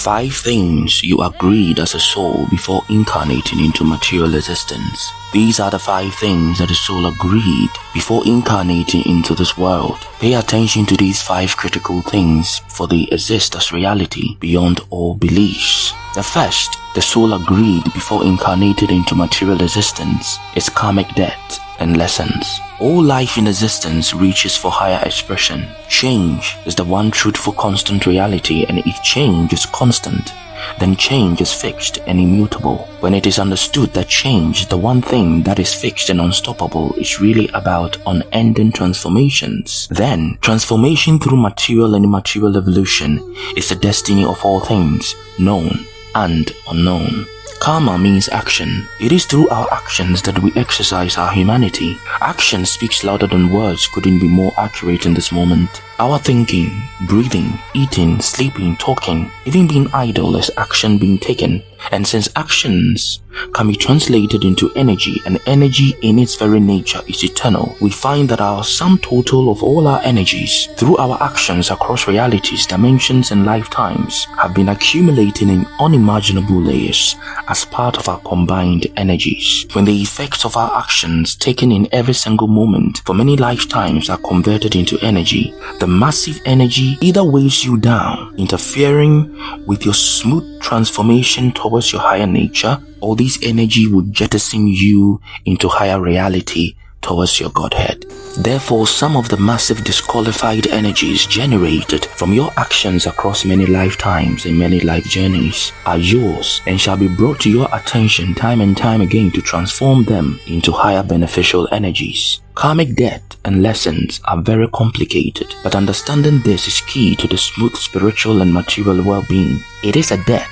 5 things you agreed as a soul before incarnating into material existence. These are the 5 things that the soul agreed before incarnating into this world. Pay attention to these 5 critical things, for they exist as reality beyond all beliefs. The first, the soul agreed before incarnated into material existence, is karmic debt and lessons. All life in existence reaches for higher expression. Change is the one truthful constant reality, and if change is constant, then change is fixed and immutable. When it is understood that change, the one thing that is fixed and unstoppable, is really about unending transformations, then transformation through material and immaterial evolution is the destiny of all things, known and unknown. Karma means action. It is through our actions that we exercise our humanity. Action speaks louder than words couldn't be more accurate in this moment. Our thinking, breathing, eating, sleeping, talking, even being idle is action being taken. And since actions can be translated into energy, and energy in its very nature is eternal, we find that our sum total of all our energies through our actions across realities, dimensions and lifetimes have been accumulating in unimaginable layers as part of our combined energies. When the effects of our actions taken in every single moment for many lifetimes are converted into energy, the massive energy either weighs you down, interfering with your smooth transformation towards your higher nature, or this energy will jettison you into higher reality towards your Godhead. Therefore, some of the massive disqualified energies generated from your actions across many lifetimes and many life journeys are yours and shall be brought to your attention time and time again to transform them into higher beneficial energies. Karmic debt and lessons are very complicated, but understanding this is key to the smooth spiritual and material well-being. It is a debt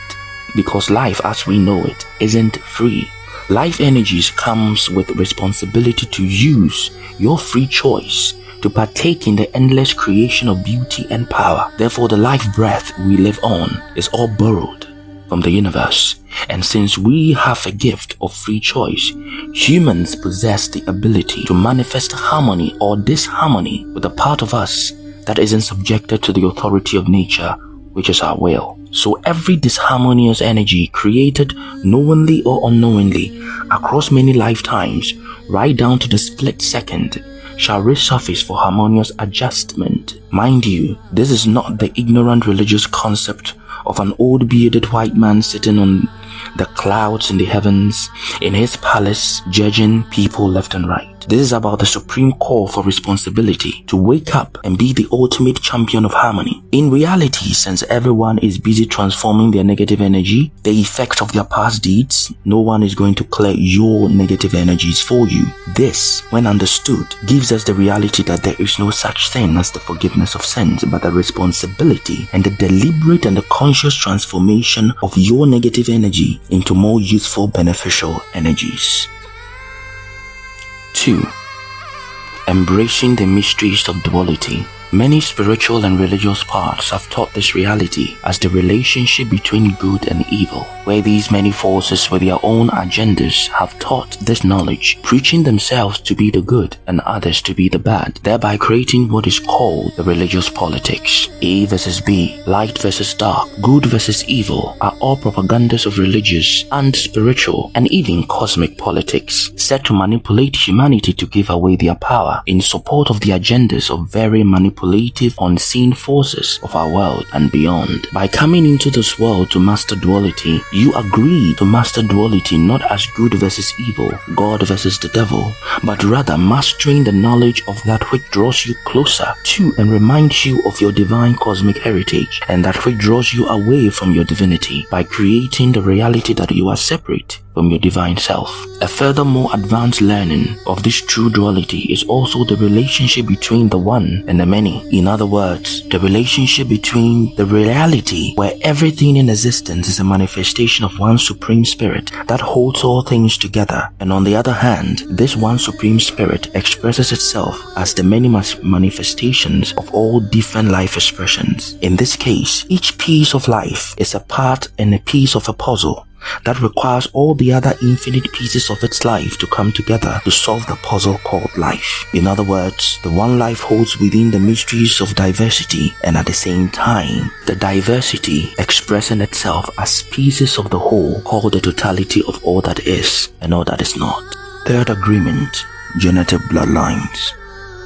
because life as we know it isn't free. Life energies comes with responsibility to use your free choice to partake in the endless creation of beauty and power. Therefore, the life breath we live on is all borrowed from the universe. And since we have a gift of free choice, humans possess the ability to manifest harmony or disharmony with a part of us that isn't subjected to the authority of nature, which is our will. So every disharmonious energy created knowingly or unknowingly across many lifetimes, right down to the split second, shall resurface for harmonious adjustment. Mind you, this is not the ignorant religious concept of an old bearded white man sitting on the clouds in the heavens in his palace judging people left and right. This is about the supreme call for responsibility to wake up and be the ultimate champion of harmony. In reality, since everyone is busy transforming their negative energy, the effect of their past deeds, no one is going to clear your negative energies for you. This, when understood, gives us the reality that there is no such thing as the forgiveness of sins, but the responsibility and the deliberate and the conscious transformation of your negative energy into more useful, beneficial energies. 2. Embracing the mysteries of duality. Many spiritual and religious paths have taught this reality as the relationship between good and evil, where these many forces with their own agendas have taught this knowledge, preaching themselves to be the good and others to be the bad, thereby creating what is called the religious politics. A versus B, light versus dark, good versus evil are all propagandas of religious and spiritual and even cosmic politics, set to manipulate humanity to give away their power in support of the agendas of very manipulative unseen forces of our world and beyond. By coming into this world to master duality, you agree to master duality not as good versus evil, God versus the devil, but rather mastering the knowledge of that which draws you closer to and reminds you of your divine cosmic heritage, and that which draws you away from your divinity by creating the reality that you are separate from your divine self. A further more advanced learning of this true duality is also the relationship between the one and the many. In other words, the relationship between the reality where everything in existence is a manifestation of one supreme spirit that holds all things together, and on the other hand, this one supreme spirit expresses itself as the many manifestations of all different life expressions. In this case, each piece of life is a part and a piece of a puzzle that requires all the other infinite pieces of its life to come together to solve the puzzle called life. In other words, the one life holds within the mysteries of diversity, and at the same time, the diversity expressing itself as pieces of the whole called the totality of all that is and all that is not. Third agreement, genetic bloodlines.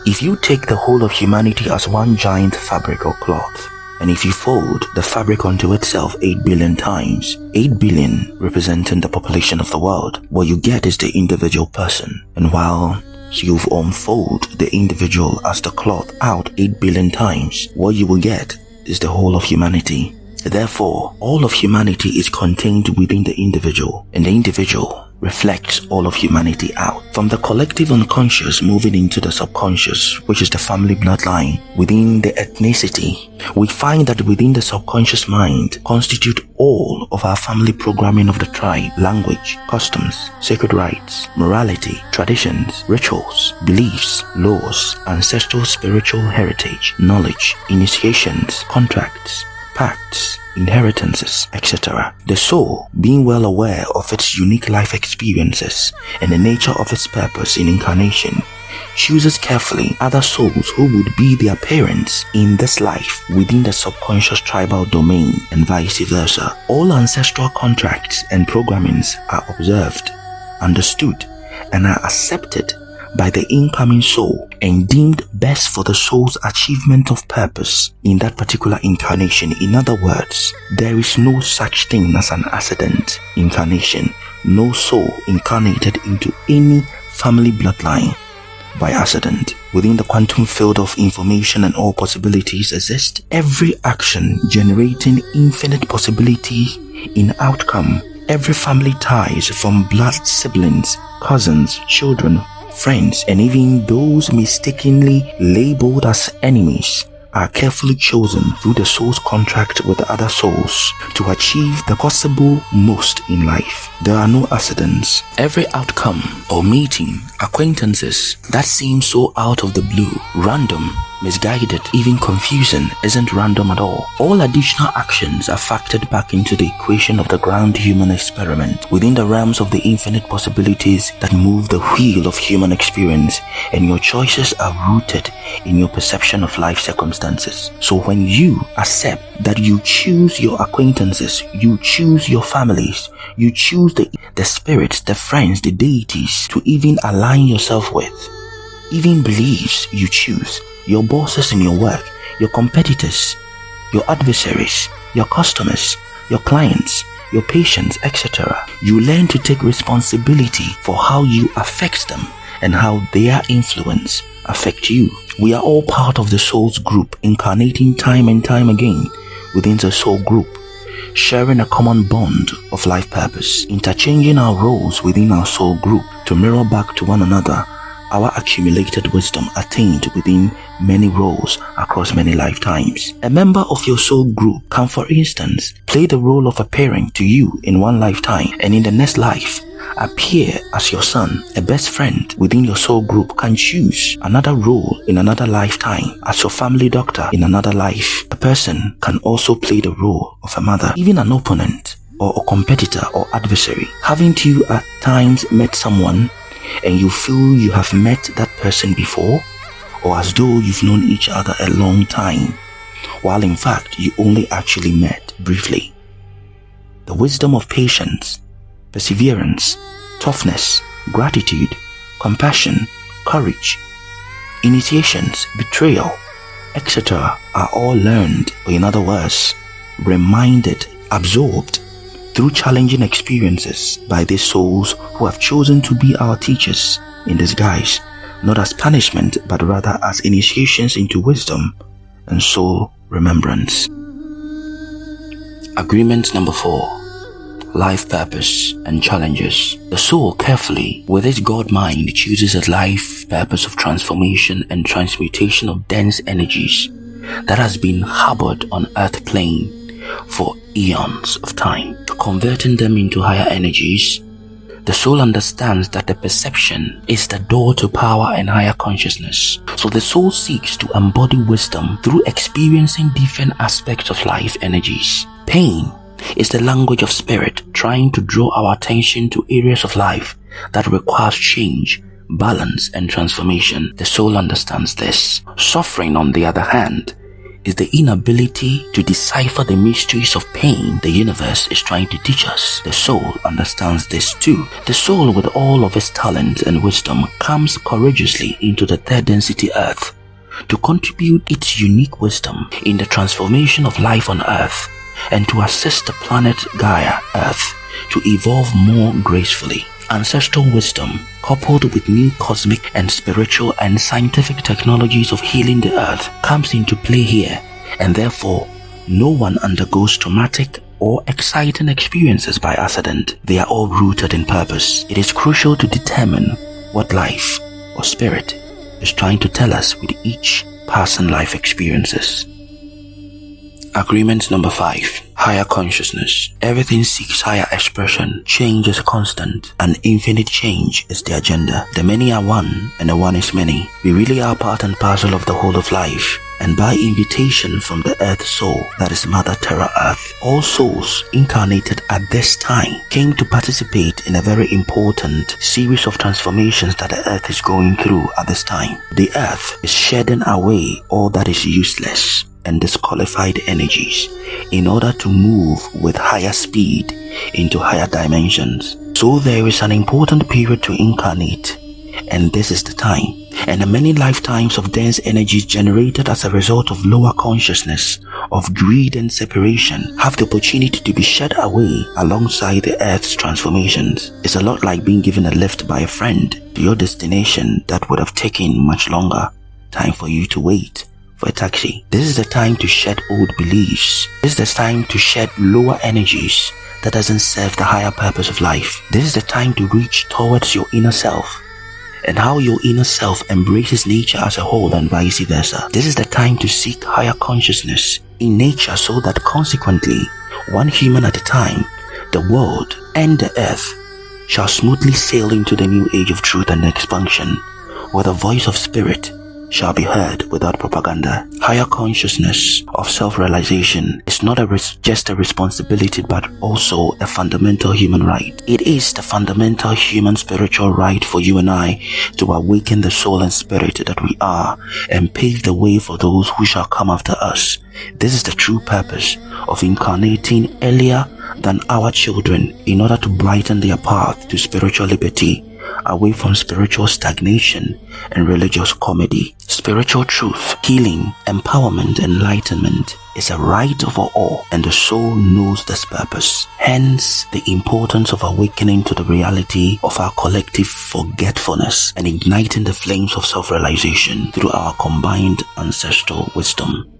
If you take the whole of humanity as one giant fabric or cloth, and if you fold the fabric onto itself 8 billion times, 8 billion representing the population of the world, what you get is the individual person. And while you've unfold the individual as the cloth out 8 billion times, what you will get is the whole of humanity. Therefore, all of humanity is contained within the individual, and the individual reflects all of humanity out. From the collective unconscious moving into the subconscious, which is the family bloodline, within the ethnicity, we find that within the subconscious mind constitute all of our family programming of the tribe, language, customs, sacred rites, morality, traditions, rituals, beliefs, laws, ancestral spiritual heritage, knowledge, initiations, contracts, pacts, inheritances, etc. The soul, being well aware of its unique life experiences and the nature of its purpose in incarnation, chooses carefully other souls who would be their parents in this life within the subconscious tribal domain and vice versa. All ancestral contracts and programmings are observed, understood, and are accepted by the incoming soul and deemed best for the soul's achievement of purpose in that particular incarnation. In other words, there is no such thing as an accident incarnation. No soul incarnated into any family bloodline by accident. Within the quantum field of information and all possibilities exist, every action generating infinite possibility in outcome. Every family ties from blood siblings, cousins, children, friends, and even those mistakenly labeled as enemies are carefully chosen through the soul's contract with other souls to achieve the possible most in life. There are no accidents. Every outcome or meeting, acquaintances that seem so out of the blue, random, misguided, even confusing, isn't random at all. All additional actions are factored back into the equation of the ground human experiment within the realms of the infinite possibilities that move the wheel of human experience, and your choices are rooted in your perception of life circumstances. So when you accept that you choose your acquaintances, you choose your families, you choose the spirits, the friends, the deities to even align yourself with, even beliefs you choose, your bosses in your work, your competitors, your adversaries, your customers, your clients, your patients, etc. You learn to take responsibility for how you affect them and how their influence affect you. We are all part of the soul's group, incarnating time and time again within the soul group, sharing a common bond of life purpose, interchanging our roles within our soul group to mirror back to one another our accumulated wisdom attained within many roles across many lifetimes. A member of your soul group can, for instance, play the role of a parent to you in one lifetime, and in the next life appear as your son. A best friend within your soul group can choose another role in another lifetime as your family doctor in another life. A person can also play the role of a mother, even an opponent or a competitor or adversary. Haven't you at times met someone and you feel you have met that person before, or as though you've known each other a long time, while in fact you only actually met briefly? The wisdom of patience, perseverance, toughness, gratitude, compassion, courage, initiations, betrayal, etc. are all learned, or in other words, reminded, absorbed through challenging experiences by these souls who have chosen to be our teachers in disguise, not as punishment but rather as initiations into wisdom and soul remembrance. Agreement number 4. Life purpose and challenges. The soul carefully, with its God mind, chooses a life purpose of transformation and transmutation of dense energies that has been harbored on earth plane for eons of time, converting them into higher energies. The soul understands that the perception is the door to power and higher consciousness. So the soul seeks to embody wisdom through experiencing different aspects of life energies. Pain is the language of spirit, trying to draw our attention to areas of life that requires change, balance, and transformation. The soul understands this. Suffering, on the other hand, is the inability to decipher the mysteries of pain the universe is trying to teach us. The soul understands this too. The soul, with all of its talent and wisdom, comes courageously into the third density earth to contribute its unique wisdom in the transformation of life on earth and to assist the planet Gaia, Earth, to evolve more gracefully. Ancestral wisdom, coupled with new cosmic and spiritual and scientific technologies of healing the earth, comes into play here, and therefore no one undergoes traumatic or exciting experiences by accident. They are all rooted in purpose. It is crucial to determine what life or spirit is trying to tell us with each passing life experiences. Agreement number 5. Higher consciousness. Everything seeks higher expression. Change is constant, and infinite change is the agenda. The many are one, and the one is many. We really are part and parcel of the whole of life, and by invitation from the Earth Soul, that is Mother Terra Earth, all souls incarnated at this time came to participate in a very important series of transformations that the Earth is going through at this time. The Earth is shedding away all that is useless and disqualified energies in order to move with higher speed into higher dimensions. So there is an important period to incarnate, and this is the time. And the many lifetimes of dense energies generated as a result of lower consciousness, of greed and separation, have the opportunity to be shed away alongside the Earth's transformations. It's a lot like being given a lift by a friend to your destination that would have taken much longer time for you to wait for a taxi. This is the time to shed old beliefs. This is the time to shed lower energies that doesn't serve the higher purpose of life. This is the time to reach towards your inner self and how your inner self embraces nature as a whole and vice versa. This is the time to seek higher consciousness in nature so that consequently, one human at a time, the world and the earth shall smoothly sail into the new age of truth and expansion, where the voice of spirit shall be heard without propaganda. Higher consciousness of self-realization is not just a responsibility but also a fundamental human right. It is the fundamental human spiritual right for you and I to awaken the soul and spirit that we are and pave the way for those who shall come after us. This is the true purpose of incarnating earlier than our children in order to brighten their path to spiritual liberty, away from spiritual stagnation and religious comedy. Spiritual truth, healing, empowerment, enlightenment is a right of all, and the soul knows this purpose. Hence, the importance of awakening to the reality of our collective forgetfulness and igniting the flames of self-realization through our combined ancestral wisdom.